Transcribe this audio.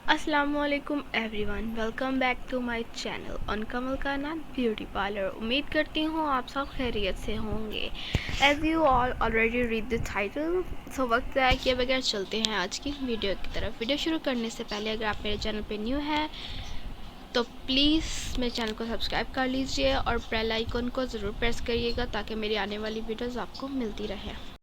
अस्सलामुअलैकुम everyone, welcome back to my channel on Kamal का नाम ब्यूटी पार्लर। उम्मीद करती हूँ आप सब खैरियत से होंगे। As you all already read the title, so वक्त ज़ाया किए बगैर चलते हैं आज की वीडियो की तरफ। वीडियो शुरू करने से पहले अगर आप मेरे चैनल पे न्यू हैं तो प्लीज़ मेरे चैनल को सब्सक्राइब कर लीजिए और बेल आइकन को ज़रूर प्रेस करिएगा ताकि मेरी आने वाली वीडियोज़ आपको मिलती रहे।